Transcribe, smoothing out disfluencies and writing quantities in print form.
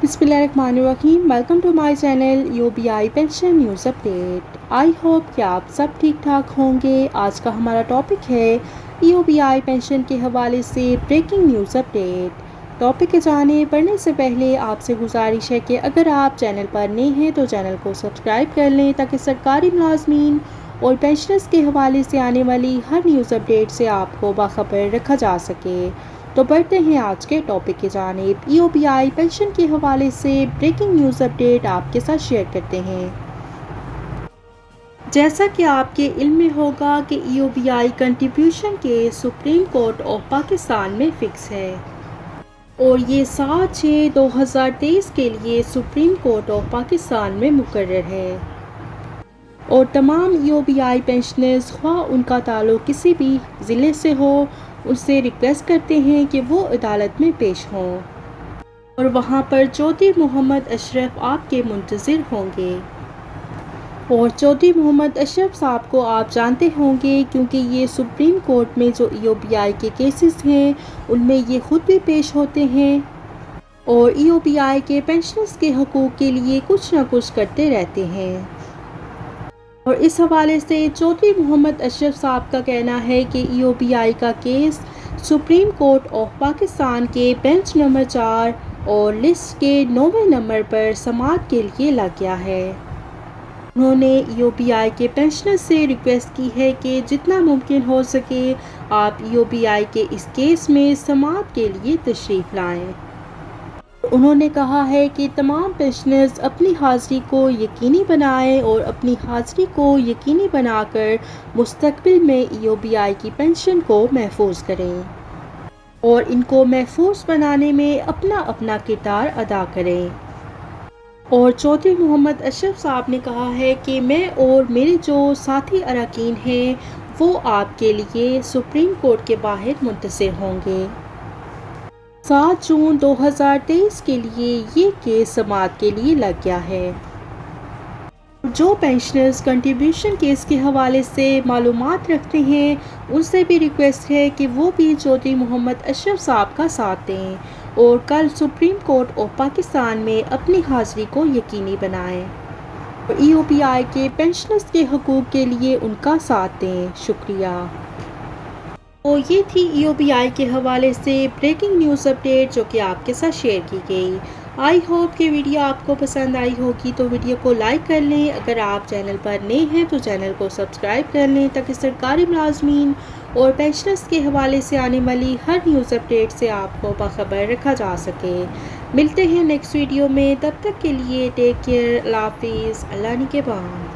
बिस्मिल्लाहिर्रहमानिर्रहीम। Welcome to my channel UBI pension news update. I hope कि आप सब ठीक ठाक होंगे। आज का हमारा टॉपिक है यूबीआई पेंशन के हवाले से ब्रेकिंग न्यूज़ अपडेट। टॉपिक के जाने पढ़ने से पहले आपसे गुजारिश है कि अगर आप चैनल पर नए हैं तो चैनल को सब्सक्राइब कर लें ताकि सरकारी मुलाजमीन और पेंशनर्स के हवाले से आने वाली हर न्यूज़ अपडेट से आपको बाखबर रखा जा सके। तो बढ़ते हैं आज के टॉपिक की जानिब। ईओबीआई पेंशन के हवाले से ब्रेकिंग न्यूज़ अपडेट आपके साथ शेयर करते हैं। जैसा कि आपके इल्म में होगा कि ईओबीआई कंट्रीब्यूशन के सुप्रीम कोर्ट ऑफ पाकिस्तान में फिक्स है और ये 7/6/2023 के लिए सुप्रीम कोर्ट ऑफ पाकिस्तान में मुकर्रर है और तमाम ईओबीआई पेंशनर्स ख्वाह उनका ताल्लुक़ किसी भी ज़िले से हो उससे रिक्वेस्ट करते हैं कि वो अदालत में पेश हों और वहाँ पर चौधरी मोहम्मद अशरफ आपके मुंतज़िर होंगे। और चौधरी मोहम्मद अशरफ साहब को आप जानते होंगे क्योंकि ये सुप्रीम कोर्ट में जो ईओबीआई के केसेस हैं उनमें ये ख़ुद भी पेश होते हैं और ईओबीआई के पेंशनर्स के हकूक़ के लिए कुछ ना कुछ करते रहते हैं। और इस हवाले से चौधरी मोहम्मद अशरफ साहब का कहना है कि ईओबीआई का case supreme court of Pakistan के बेंच नंबर 4 और लिस्ट के 9वें नंबर पर समाअत के लिए लग गया है। उन्होंने ईओबीआई के पेंशनर से रिक्वेस्ट की है कि जितना मुमकिन हो सके आप ईओबीआई के इस केस में समाअत के लिए तशरीफ़ लाएं। उन्होंने कहा है कि तमाम पेंशनर्स अपनी हाज़िरी को यकीनी बनाएं और अपनी हाज़िरी को यकीनी बनाकर मुस्तक़बिल में ईओबीआई की पेंशन को महफूज करें और इनको महफूज बनाने में अपना अपना किरदार अदा करें। और चौधरी मोहम्मद अशरफ साहब ने कहा है कि मैं और मेरे जो साथी अरकान हैं वो आपके लिए सुप्रीम कोर्ट के बाहर मुंतज़िर होंगे। 7 जून 2023 के लिए ये केस समाअत के लिए लग गया है। जो पेंशनर्स कंट्रीब्यूशन केस के हवाले से मालूमात रखते हैं उनसे भी रिक्वेस्ट है कि वो भी चौधरी मोहम्मद अशरफ साहब का साथ दें और कल सुप्रीम कोर्ट ऑफ पाकिस्तान में अपनी हाज़िरी को यकीनी बनाएं और ईओबीआई के पेंशनर्स के हकूक़ के लिए उनका साथ दें। शुक्रिया। तो ये थी ईओबीआई के हवाले से ब्रेकिंग न्यूज़ अपडेट जो कि आपके साथ शेयर की गई। आई होप कि वीडियो आपको पसंद आई होगी तो वीडियो को लाइक कर लें। अगर आप चैनल पर नए हैं तो चैनल को सब्सक्राइब कर लें ताकि सरकारी मुलाजमीन और पेंशनर्स के हवाले से आने वाली हर न्यूज़ अपडेट से आपको बाखबर रखा जा सके। मिलते हैं नेक्स्ट वीडियो में, तब तक के लिए टेक केयर। अल्लाह हाफिज़। अल्लाह निगहबान।